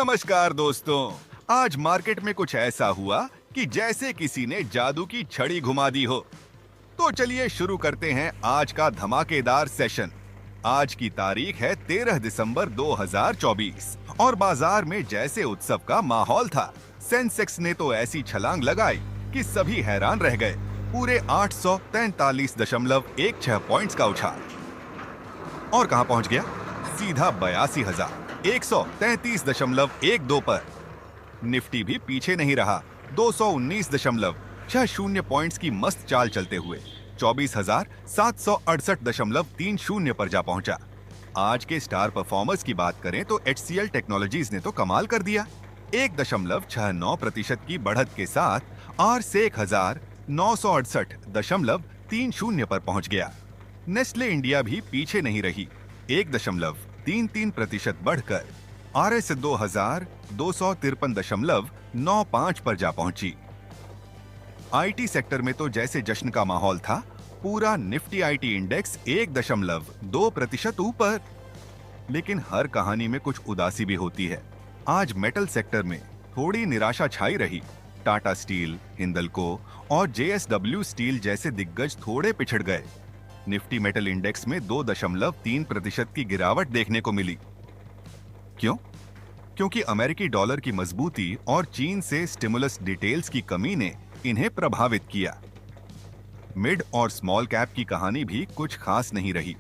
नमस्कार दोस्तों। आज मार्केट में कुछ ऐसा हुआ कि जैसे किसी ने जादू की छड़ी घुमा दी हो। तो चलिए शुरू करते हैं आज का धमाकेदार सेशन। आज की तारीख है 13 दिसंबर 2024 और बाजार में जैसे उत्सव का माहौल था। सेंसेक्स ने तो ऐसी छलांग लगाई कि सभी हैरान रह गए। पूरे 843.16 पॉइंट्स का उछाल और कहां पहुंच गया? सीधा 82,133.12 पर। निफ्टी भी पीछे नहीं रहा। 219.60 पॉइंट्स की मस्त चाल चलते हुए 24,768.30 पर जा पहुंचा। आज के स्टार परफॉर्मर्स की बात करें तो HCL टेक्नोलॉजीज ने तो कमाल कर दिया। 1.69% की बढ़त के साथ आरसेक 1968.30 पर पहुंच गया। नेस्ले इंडिया भी पीछे नहीं रही। 1.33% बढ़कर RS 2,253.95 पर जा पहुंची। आईटी सेक्टर में तो जैसे जश्न का माहौल था। पूरा निफ्टी आईटी इंडेक्स 1.2% ऊपर। लेकिन हर कहानी में कुछ उदासी भी होती है। आज मेटल सेक्टर में थोड़ी निराशा छाई रही। टाटा स्टील, हिंदल्को और JSW स्टील जैसे दिग्गज थोड़े पिछड़ गए। निफ्टी मेटल इंडेक्स में 2.3% की गिरावट देखने को मिली। क्यों? क्योंकि अमेरिकी डॉलर की मजबूती और चीन से स्टिमुलस डिटेल्स की कमी ने इन्हें प्रभावित किया। मिड और स्मॉल कैप की कहानी भी कुछ खास नहीं रही।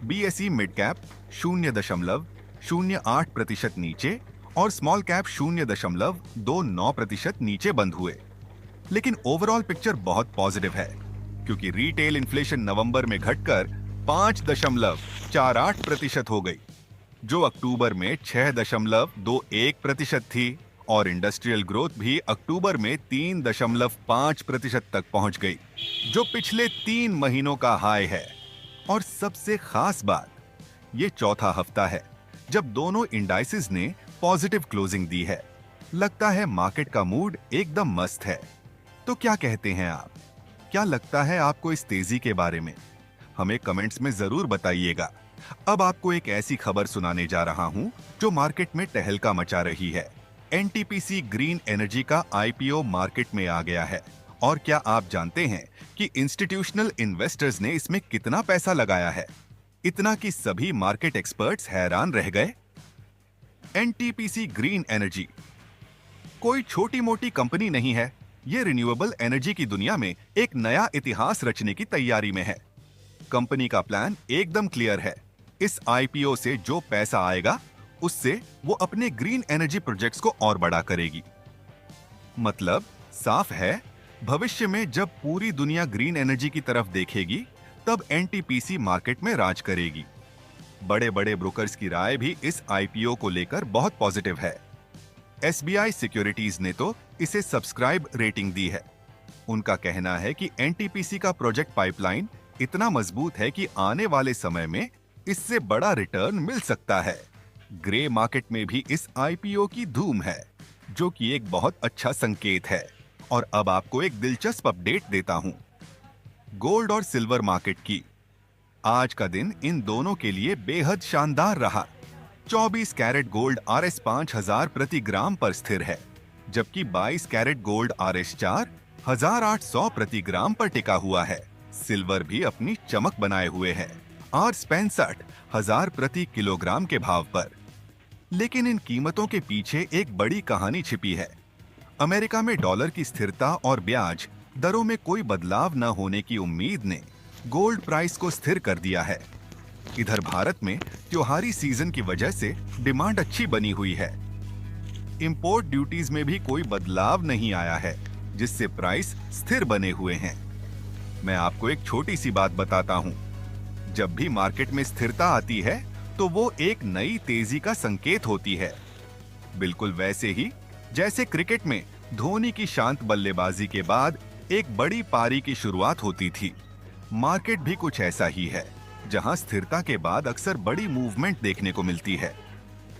BSE मिड कैप 0.08% नीचे और स्मॉल कैप 0.29% नीचे बंद हुए। लेकिन ओवरऑल पिक्चर बहुत पॉजिटिव है, क्योंकि रिटेल इन्फ्लेशन नवंबर में घटकर 5.48% हो गई, जो अक्टूबर में 6.21% थी, और इंडस्ट्रियल ग्रोथ भी अक्टूबर में 3.5% तक पहुंच गई, जो पिछले 3 महीनों का हाई है। और सबसे खास बात, ये चौथा हफ्ता है जब दोनों इंडाइसेस ने पॉजिटिव क्लोजिंग दी है। लगता है मार्केट का मूड एकदम मस्त है। तो क्या कहते हैं आप? क्या लगता है आपको इस तेजी के बारे में? हमें कमेंट्स में जरूर बताइएगा। अब आपको एक ऐसी खबर सुनाने जा रहा हूं जो मार्केट में तहलका मचा रही है। NTPC ग्रीन एनर्जी का IPO मार्केट में आ गया है। और क्या आप जानते हैं कि इंस्टीट्यूशनल इन्वेस्टर्स ने इसमें कितना पैसा लगाया है? इतना कि सभी मार्केट एक्सपर्ट्स हैरान रह गए। NTPC ग्रीन एनर्जी कोई छोटी मोटी कंपनी नहीं है। ये रिन्यूएबल एनर्जी की दुनिया में एक नया इतिहास रचने की तैयारी में है। कंपनी का प्लान एकदम क्लियर है। इस IPO से जो पैसा आएगा, उससे वो अपने ग्रीन एनर्जी प्रोजेक्ट्स को और बड़ा करेगी। मतलब साफ है, भविष्य में जब पूरी दुनिया ग्रीन एनर्जी की तरफ देखेगी, तब NTPC मार्केट में राज करेगी। बड़े बड़े ब्रोकर्स की राय भी इस IPO को लेकर बहुत पॉजिटिव है। SBI सिक्योरिटीज ने तो इसे सब्सक्राइब रेटिंग दी है। उनका कहना है कि NTPC का प्रोजेक्ट पाइपलाइन इतना मजबूत है कि आने वाले समय में इससे बड़ा रिटर्न मिल सकता है। ग्रे मार्केट में भी इस IPO की धूम है, जो कि एक बहुत अच्छा संकेत है। और अब आपको एक दिलचस्प अपडेट देता हूं गोल्ड और सिल्वर मार्केट की। आज का दिन इन दोनों के लिए बेहद शानदार रहा। 24 कैरेट गोल्ड RS 5,000 प्रति ग्राम पर स्थिर है, जबकि 22 कैरेट गोल्ड RS 4,800 प्रति ग्राम पर टिका हुआ है। सिल्वर भी अपनी चमक बनाए हुए है, RS 65,000 प्रति किलोग्राम के भाव पर। लेकिन इन कीमतों के पीछे एक बड़ी कहानी छिपी है। अमेरिका में डॉलर की स्थिरता और ब्याज दरों में कोई बदलाव न होने की उम्मीद ने गोल्ड प्राइस को स्थिर कर दिया है। इधर भारत में त्योहारी सीजन की वजह से डिमांड अच्छी बनी हुई है। इंपोर्ट ड्यूटीज में भी कोई बदलाव नहीं आया है, जिससे प्राइस स्थिर बने हुए हैं। मैं आपको एक छोटी सी बात बताता हूं। जब भी मार्केट में स्थिरता आती है, तो वो एक नई तेजी का संकेत होती है। बिल्कुल वैसे ही जैसे क्रिकेट में धोनी की शांत बल्लेबाजी के बाद एक बड़ी पारी की शुरुआत होती थी। मार्केट भी कुछ ऐसा ही है, जहां स्थिरता के बाद अक्सर बड़ी मूवमेंट देखने को मिलती है।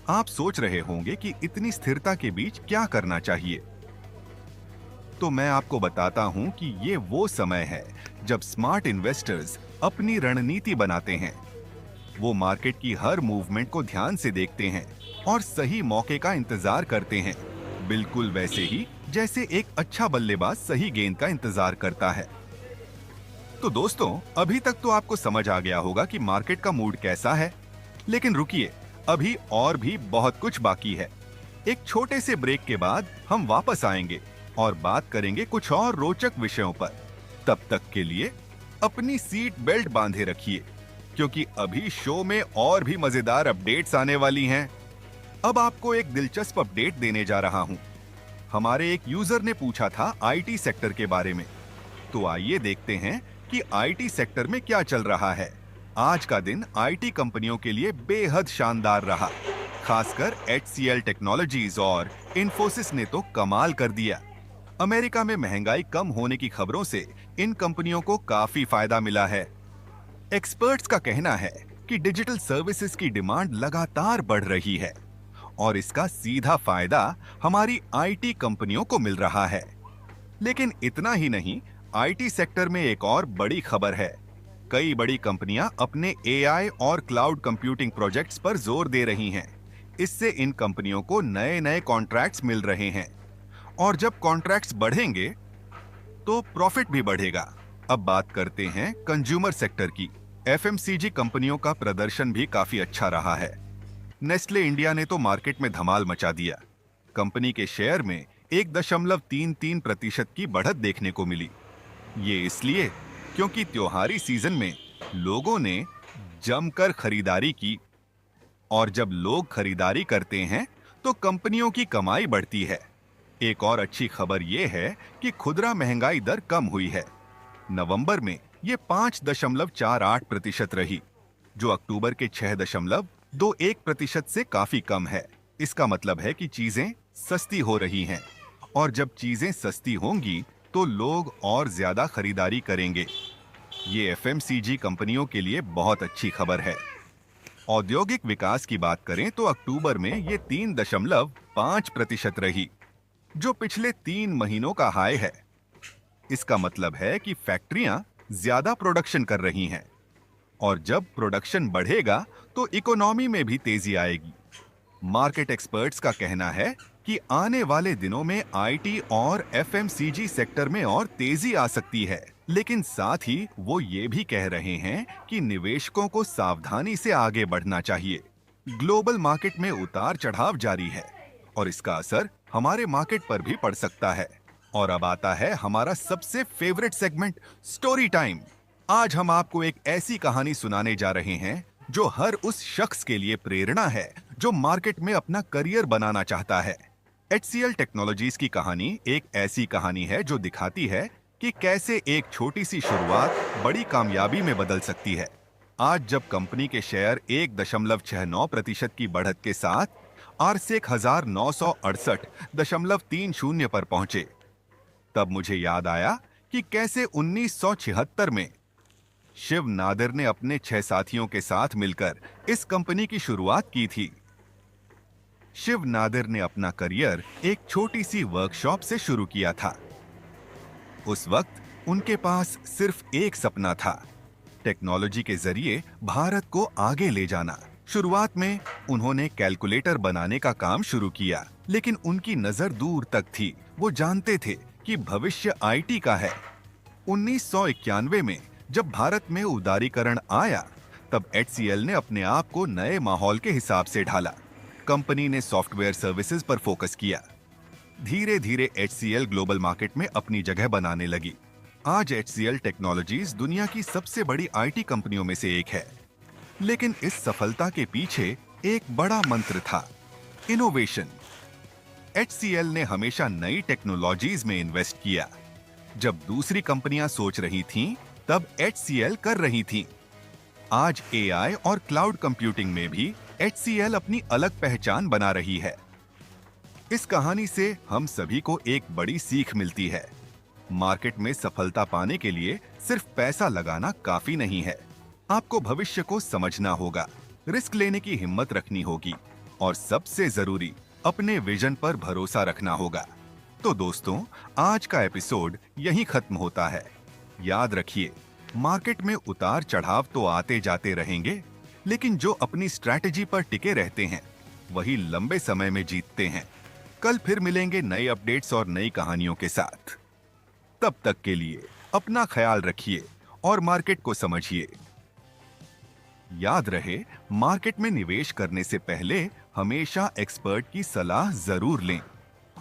आप सोच रहे होंगे कि इतनी स्थिरता के बीच क्या करना चाहिए। तो मैं आपको बताता हूं कि ये वो समय है जब स्मार्ट इन्वेस्टर्स अपनी रणनीति बनाते हैं। वो मार्केट की हर मूवमेंट को ध्यान से देखते हैं और सही मौके का इंतजार करते हैं, बिल्कुल वैसे ही जैसे एक अच्छा बल्लेबाज सही गेंद का इंतजार करता है। तो दोस्तों, अभी तक तो आपको समझ आ गया होगा कि मार्केट का मूड कैसा है। लेकिन रुकिए, अभी और भी बहुत कुछ बाकी है। एक छोटे से ब्रेक के बाद हम वापस आएंगे और बात करेंगे कुछ और रोचक विषयों पर। तब तक के लिए अपनी सीट बेल्ट बांधे रखिए, क्योंकि अभी शो में और भी मजेदार अपडेट्स आने वाली हैं। अब आपको एक दिलचस्प अपडेट देने जा रहा हूं। हमारे एक यूजर ने पूछा था आईटी सेक्टर के बारे में। तो आइए देखते हैं कि आईटी सेक्टर में क्या चल रहा है। आज का दिन आईटी कंपनियों के लिए बेहद शानदार रहा। खासकर HCL टेक्नोलॉजीज और इन्फोसिस ने तो कमाल कर दिया। अमेरिका में महंगाई कम होने की खबरों से इन कंपनियों को काफी फायदा मिला है। एक्सपर्ट्स का कहना है कि डिजिटल सर्विसेज की डिमांड लगातार बढ़ रही है और इसका सीधा फायदा हमारी आईटी कंपनियों को मिल रहा है। लेकिन इतना ही नहीं, आईटी सेक्टर में एक और बड़ी खबर है। कई बड़ी कंपनियां अपने एआई और क्लाउड कंप्यूटिंग प्रोजेक्ट्स पर जोर दे रही हैं। इससे इन कंपनियों को नए नए कॉन्ट्रैक्ट्स मिल रहे हैं और जब कॉन्ट्रैक्ट्स बढ़ेंगे तो प्रॉफिट भी बढ़ेगा। अब बात करते हैं कंज्यूमर सेक्टर की। एफएमसीजी कंपनियों का प्रदर्शन भी काफी अच्छा रहा है। नेस्ले इंडिया ने तो मार्केट में धमाल मचा दिया। कंपनी के शेयर में 1.33% की बढ़त देखने को मिली। ये इसलिए क्योंकि त्योहारी सीजन में लोगों ने जमकर खरीदारी की और जब लोग खरीदारी करते हैं तो कंपनियों की कमाई बढ़ती है। एक और अच्छी खबर यह है कि खुदरा महंगाई दर कम हुई है। नवंबर में ये 5.48% रही, जो अक्टूबर के 6.21% से काफी कम है। इसका मतलब है कि चीजें सस्ती हो रही हैं और जब चीजें सस्ती होंगी तो लोग और ज्यादा खरीदारी करेंगे। ये एफएमसीजी कंपनियों के लिए बहुत अच्छी खबर है। औद्योगिक विकास की बात करें तो अक्टूबर में ये 3.5% रही, जो पिछले 3 महीनों का हाई है। इसका मतलब है कि फैक्ट्रियां ज्यादा प्रोडक्शन कर रही हैं और जब प्रोडक्शन बढ़ेगा तो इकोनॉमी में भी तेजी आएगी। मार्केट एक्सपर्ट्स का कहना है कि आने वाले दिनों में आईटी और एफएमसीजी सेक्टर में और तेजी आ सकती है, लेकिन साथ ही वो ये भी कह रहे हैं कि निवेशकों को सावधानी से आगे बढ़ना चाहिए। ग्लोबल मार्केट में उतार चढ़ाव जारी है और इसका असर हमारे मार्केट पर भी पड़ सकता है। और अब आता है हमारा सबसे फेवरेट सेगमेंट, स्टोरी टाइम। आज हम आपको एक ऐसी कहानी सुनाने जा रहे हैं जो हर उस शख्स के लिए प्रेरणा है जो मार्केट में अपना करियर बनाना चाहता है। HCL टेक्नोलॉजीज की कहानी एक ऐसी कहानी है जो दिखाती है कि कैसे एक छोटी सी शुरुआत बड़ी कामयाबी में बदल सकती है। आज जब कंपनी के शेयर 1.69% की बढ़त के साथ आरसेक 1968.30 पर पहुंचे, तब मुझे याद आया कि कैसे 1976 में शिव नादिर ने अपने 6 साथियों के साथ मिलकर इस कंपनी की शुरुआत की थी। शिव नादिर ने अपना करियर एक छोटी सी वर्कशॉप से शुरू किया था। उस वक्त उनके पास सिर्फ एक सपना था, टेक्नोलॉजी के जरिए भारत को आगे ले जाना। शुरुआत में उन्होंने कैलकुलेटर बनाने का काम शुरू किया, लेकिन उनकी नजर दूर तक थी। वो जानते थे कि भविष्य आईटी का है। 1991 में जब भारत में उदारीकरण आया, तब HCL ने अपने आप को नए माहौल के हिसाब से ढाला। कंपनी ने सॉफ्टवेयर सर्विसेज पर फोकस किया। धीरे धीरे HCL ग्लोबल मार्केट में अपनी जगह बनाने लगी। आज HCL टेक्नोलॉजीज दुनिया की सबसे बड़ी आईटी कंपनियों में से एक है। लेकिन इस सफलता के पीछे एक बड़ा मंत्र था, इनोवेशन। HCL ने हमेशा नई टेक्नोलॉजीज में इन्वेस्ट किया। जब दूसरी कंपनियां सोच रही थीं, तब HCL कर रही थी। आज AI और क्लाउड कंप्यूटिंग में भी HCL अपनी अलग पहचान बना रही है। इस कहानी से हम सभी को एक बड़ी सीख मिलती है। मार्केट में सफलता पाने के लिए सिर्फ पैसा लगाना काफी नहीं है। आपको भविष्य को समझना होगा, रिस्क लेने की हिम्मत रखनी होगी और सबसे जरूरी अपने विजन पर भरोसा रखना होगा। तो दोस्तों, आज का एपिसोड यहीं खत्म होता है। याद रखिए, मार्केट में उतार चढ़ाव तो आते जाते रहेंगे, लेकिन जो अपनी स्ट्रैटेजी पर टिके रहते हैं वही लंबे समय में जीतते हैं। कल फिर मिलेंगे नए अपडेट्स और नई कहानियों के साथ। तब तक के लिए अपना ख्याल रखिए और मार्केट को समझिए। याद रहे, मार्केट में निवेश करने से पहले हमेशा एक्सपर्ट की सलाह जरूर लें।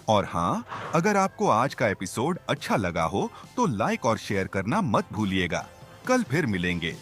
और हाँ, अगर आपको आज का एपिसोड अच्छा लगा हो तो लाइक और शेयर करना मत भूलिएगा। कल फिर मिलेंगे।